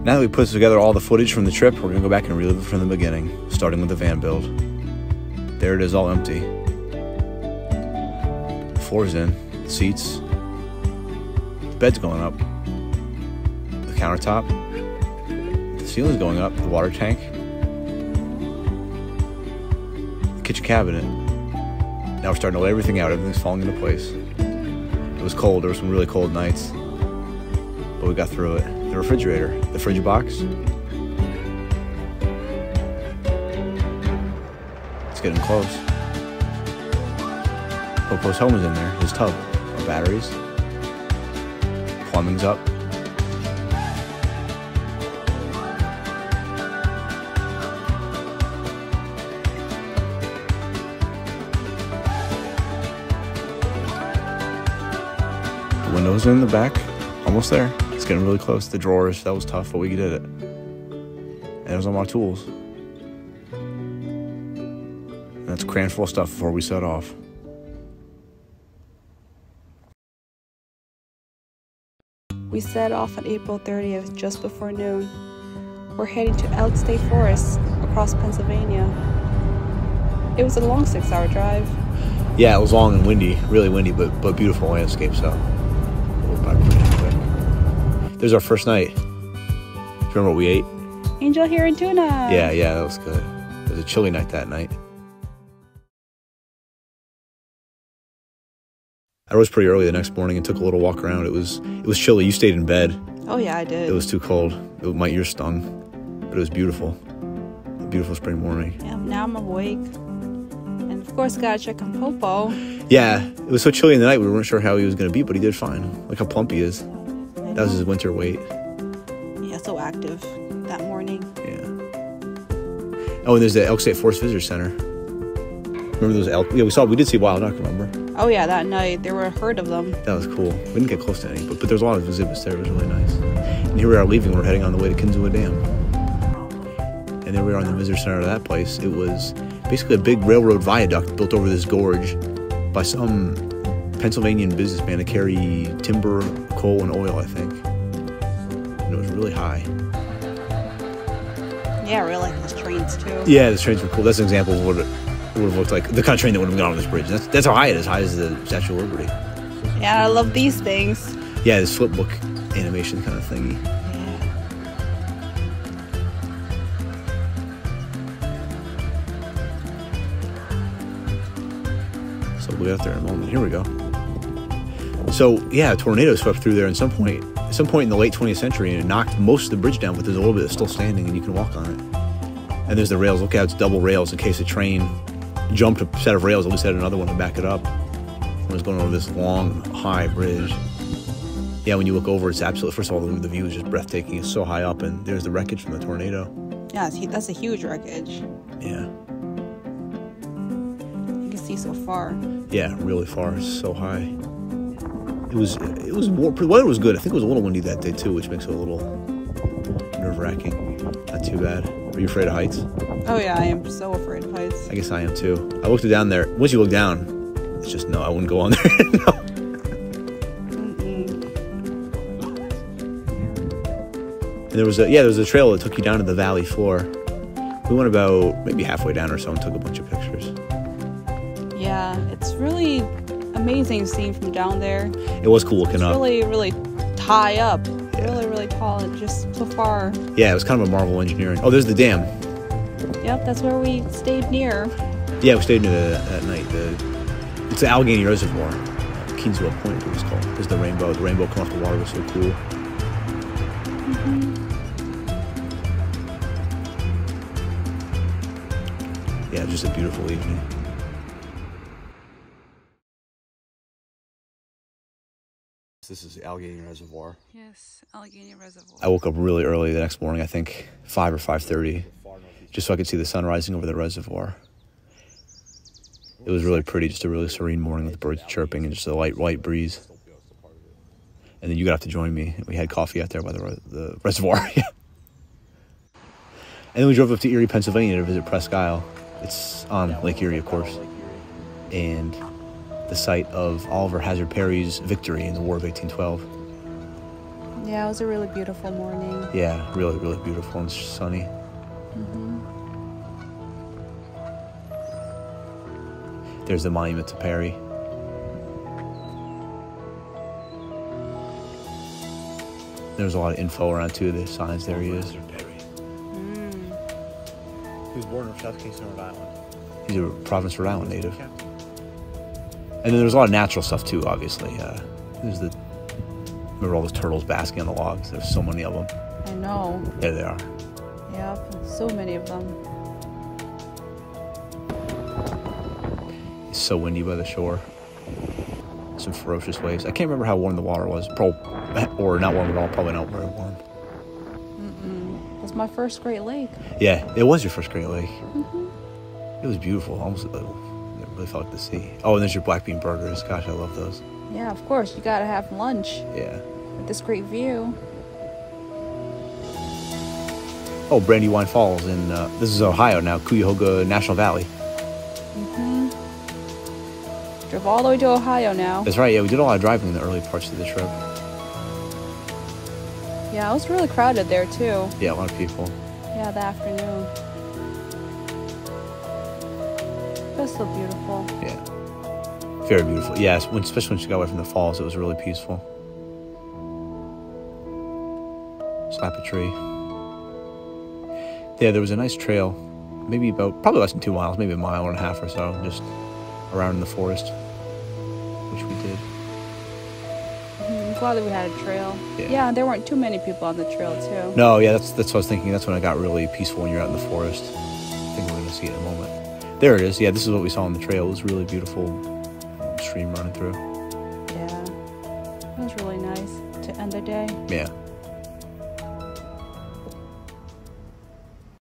Now that we put together all the footage from the trip, we're going to go back and relive it from the beginning, starting with the van build. There it is, all empty. The floor's in, the seats, the bed's going up, the countertop, the ceiling's going up, the water tank, the kitchen cabinet. Now we're starting to lay everything out, everything's falling into place. It was cold, there were some really cold nights, but we got through it. The refrigerator, the fridge box. It's getting close. Popo's home is in there, his tub, our batteries. Plumbing's up. The windows in the back, almost there. It's getting really close. The drawers, that was tough, but we did it. And there's all my tools. And that's crammed full of stuff before we set off. We set off on April 30th, just before noon. We're heading to Elk State Forest across Pennsylvania. It was a long 6-hour drive. Yeah, it was long and windy, really windy, but beautiful landscape, so we'll back pretty quick. There's our first night. Do you remember what we ate? Angel hair and tuna. Yeah, that was good. It was a chilly night that night. I rose pretty early the next morning and took a little walk around. It was chilly. You stayed in bed. Oh yeah, I did. It was too cold. My ears stung, but it was beautiful. A beautiful spring morning. Yeah, now I'm awake. And of course, gotta check on Popo. Yeah, it was so chilly in the night, we weren't sure how he was going to be, but he did fine. Like how plump he is. That was his winter weight. Yeah, so active that morning. Yeah. Oh, and there's the Elk State Forest Visitor Center. Remember those elk? Yeah, we did see wild elk, remember? Oh yeah, that night. There were a herd of them. That was cool. We didn't get close to any, but there's a lot of exhibits there. It was really nice. And here we are leaving. We're heading on the way to Kinzua Dam. And there we are in the visitor center of that place. It was basically a big railroad viaduct built over this gorge by some Pennsylvanian businessman to carry timber, coal, and oil, I think. And it was really high. Yeah, I really like those trains too. Yeah, the trains were cool. That's an example of what it would have looked like. The kind of train that would have gone on this bridge. That's how high it is. High as the Statue of Liberty. Yeah, I love these things. Yeah, this flip book animation kind of thingy. So we'll get out there in a moment. Here we go. So yeah, a tornado swept through there at some point in the late 20th century, and it knocked most of the bridge down, but there's a little bit that's still standing and you can walk on it. And there's the rails. Look out, it's double rails in case a train jumped a set of rails, at least had another one to back it up. It was going over this long, high bridge. Yeah, when you look over, it's absolutely, first of all, the view is just breathtaking. It's so high up, and there's the wreckage from the tornado. Yeah, that's a huge wreckage. Yeah. You can see so far. Yeah, really far. It's so high. It was warm. The weather was good. I think it was a little windy that day too, which makes it a little nerve-wracking. Not too bad. Are you afraid of heights? Oh yeah, I am so afraid of heights. I guess I am too. I looked down there. Once you look down, it's just no. I wouldn't go on there. No. And there was a trail that took you down to the valley floor. We went about maybe halfway down or so and took a bunch of pictures. Yeah, it's really amazing seeing from down there. It was cool looking up. Really, really high up. Yeah. Really, really tall and just so far. Yeah, it was kind of a marvel engineering. Oh, there's the dam. Yep, that's where we stayed near. Yeah, we stayed near that night. It's the Allegheny Reservoir. Kinzua Point, it was called. There's the rainbow. The rainbow coming off the water was so cool. Yeah, just a beautiful evening. This is the Allegheny Reservoir. Yes, Allegheny Reservoir. I woke up really early the next morning, I think 5 or 5:30, just so I could see the sun rising over the reservoir. It was really pretty, just a really serene morning with birds chirping and just a light breeze. And then you got up to join me. We had coffee out there by the reservoir. And then we drove up to Eerie, Pennsylvania to visit Presque. It's on Lake Erie, of course. And the site of Oliver Hazard Perry's victory in the War of 1812. Yeah, it was a really beautiful morning. Yeah, really, really beautiful and sunny. There's the monument to Perry. There's a lot of info around too. The signs. There he is. Perry. He was born in South Kingston, Rhode Island. He's a Providence, Rhode Island native. Okay. And then there's a lot of natural stuff too. Obviously, there's the. Remember all those turtles basking on the logs? There's so many of them. I know. There they are. Yep, so many of them. It's so windy by the shore. Some ferocious waves. I can't remember how warm the water was. Or not warm at all. Probably not very warm. It was my first Great Lake. Yeah, it was your first Great Lake. It was beautiful. Almost, it really felt like the sea. Oh, and there's your black bean burgers. Gosh, I love those. Yeah, of course. You gotta have lunch. Yeah. With this great view. Oh, Brandywine Falls in, this is Ohio now, Cuyahoga National Valley. Drove all the way to Ohio now. That's right, yeah, we did a lot of driving in the early parts of the trip. Yeah, it was really crowded there too. Yeah, a lot of people. Yeah, the afternoon. It was so beautiful. Yeah. Very beautiful. Yeah, especially when you got away from the falls, it was really peaceful. Slap a tree. Yeah, there was a nice trail, maybe probably less than 2 miles, maybe a mile and a half or so, just around in the forest, which we did. I'm glad that we had a trail. Yeah, there weren't too many people on the trail too. No, yeah, that's what I was thinking. That's when it got really peaceful when you're out in the forest. I think we're going to see it in a moment. There it is. Yeah, this is what we saw on the trail. It was really beautiful stream running through. Yeah, it was really nice to end the day. Yeah.